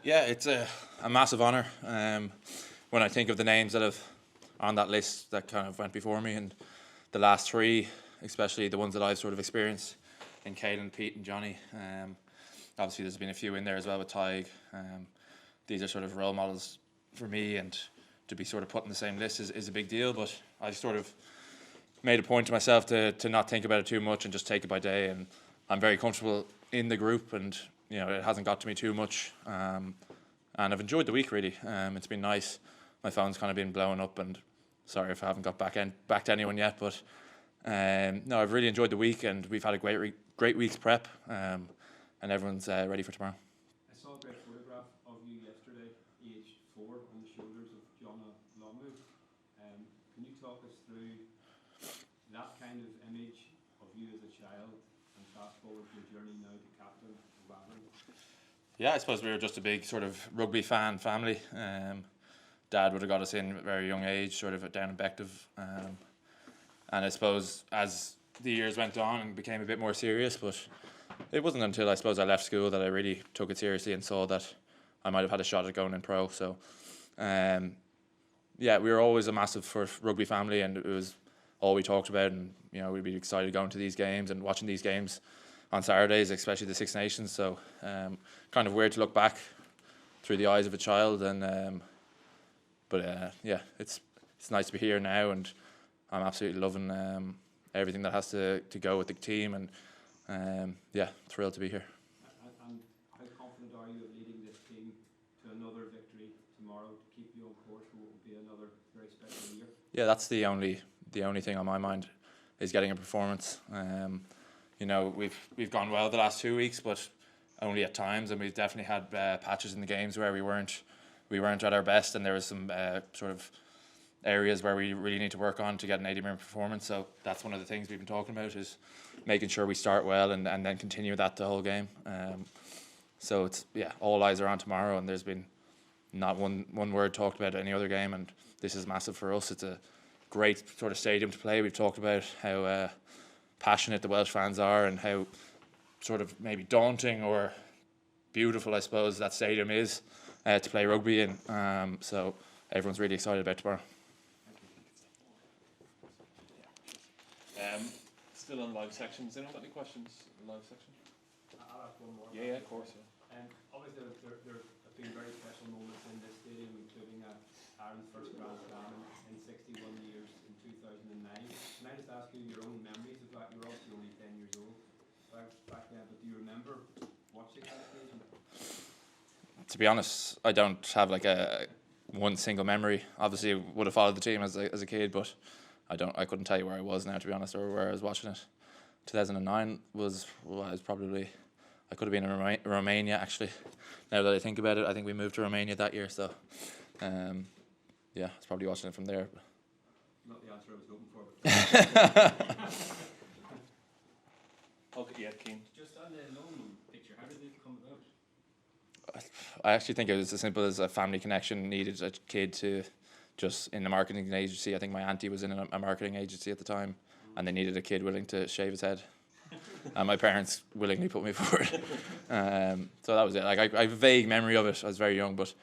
Yeah, it's a massive honour. When I think of the names that have on that list that kind of went before me, and the last three, especially the ones that I've sort of experienced, in Caelan, Pete and Johnny. Obviously there's been a few in there as well with Tig. These are sort of role models for me, and to be sort of put in the same list is a big deal, but I sort of made a point to myself to not think about it too much and just take it by day, and I'm very comfortable in the group, and it hasn't got to me too much, and I've enjoyed the week really. It's been nice. My phone's kind of been blowing up, and sorry if I haven't got back to anyone yet, but no, I've really enjoyed the week, and we've had a great week's prep, and everyone's ready for tomorrow. I saw a great photograph of you yesterday, aged 4, on the shoulders of Jonna Lomu. Can you talk us through that kind of image of you as a child, and fast forward your journey now to captain of Ireland? Yeah, I suppose we were just a big sort of rugby fan family. Dad would have got us in at a very young age, sort of down in Bective. And I suppose as the years went on and became a bit more serious, but it wasn't until I suppose I left school that I really took it seriously and saw that I might have had a shot at going in pro. So, yeah, we were always a massive rugby family, and it was all we talked about. And we'd be excited going to these games and watching these games on Saturdays, especially the Six Nations. So, kind of weird to look back through the eyes of a child, and yeah, it's nice to be here now, and I'm absolutely loving everything that has to go with the team, and yeah, thrilled to be here. And how confident are you of leading this team to another victory tomorrow to keep you on course for what will be another very special year? Yeah, that's the only thing on my mind, is getting a performance. We've gone well the last 2 weeks, but only at times, and we've definitely had patches in the games where we weren't at our best, and there was some sort of areas where we really need to work on to get an 80-minute performance. So that's one of the things we've been talking about, is making sure we start well and then continue that the whole game. So it's, yeah, all eyes are on tomorrow, and there's been not one word talked about any other game, and this is massive for us. It's a great sort of stadium to play. We've talked about how passionate the Welsh fans are, and how sort of maybe daunting or beautiful, I suppose, that stadium is to play rugby in. So everyone's really excited about tomorrow. Still on live section. Has anyone got any questions in the live section? I'll ask one more. Yeah, of course. Obviously, there have been very special moments in this stadium, including Aaron's first Grand Slam in 61 years in 2009. Can I just ask you your own memories of that? You're obviously only 10 years old back then, but do you remember watching that occasion? To be honest, I don't have like one single memory. Obviously, I would have followed the team as a kid, but I couldn't tell you where I was now, to be honest, or where I was watching it. 2009 was probably, I could have been in Romania actually. Now that I think about it, I think we moved to Romania that year, so yeah, I was probably watching it from there. Not the answer I was hoping for. Okay, yeah, Keane. Just on the loan picture, how did it come about? I actually think it was as simple as a family connection. Needed a kid to just in the marketing agency. I think my auntie was in a marketing agency at the time, and they needed a kid willing to shave his head. And my parents willingly put me forward. So that was it. Like I have a vague memory of it. I was very young, but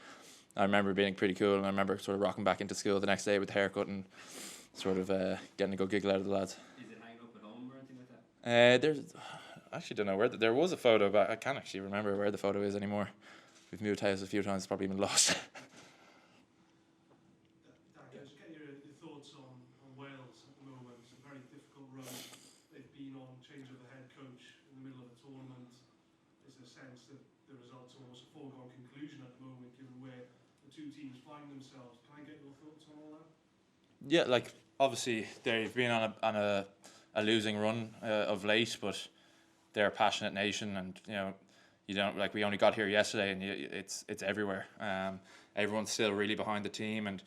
I remember being pretty cool, and I remember sort of rocking back into school the next day with the haircut and sort of getting a good giggle out of the lads. Is it hanging up at home or anything like that? I actually don't know where there was a photo, but I can't actually remember where the photo is anymore. We've moved house a few times, it's probably been lost. Just get your thoughts on Wales at the moment. It's a very difficult run. They've been on change of the head coach in the middle of the tournament. Is there a sense that the results are almost a foregone conclusion at the moment, given where the two teams find themselves? Can I get your thoughts on all that? Yeah, like obviously they've been on a losing run of late, but they're a passionate nation, and you don't, like, we only got here yesterday, and it's everywhere. Everyone's still really behind the team, and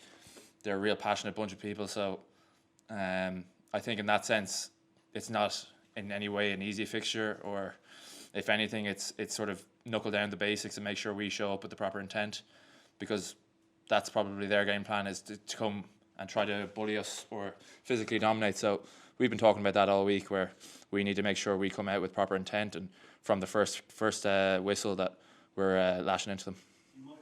they're a real passionate bunch of people. So I think in that sense, it's not in any way an easy fixture, or if anything, it's sort of knuckle down the basics and make sure we show up with the proper intent, because that's probably their game plan, is to come and try to bully us or physically dominate. So we've been talking about that all week, where we need to make sure we come out with proper intent, and from the first whistle that we're lashing into them. You might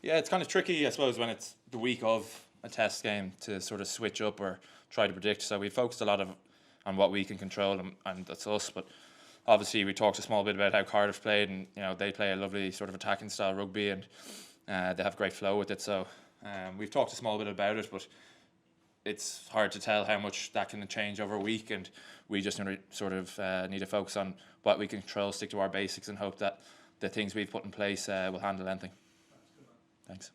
Yeah, it's kind of tricky, I suppose, when it's the week of a test game to sort of switch up or try to predict. So we focused a lot on what we can control, and that's us. But obviously, we talked a small bit about how Cardiff played, and they play a lovely sort of attacking style rugby, and they have great flow with it. So we've talked a small bit about it, but it's hard to tell how much that can change over a week, and we just sort of need to focus on what we can control, stick to our basics, and hope that the things we've put in place will handle anything. Thanks.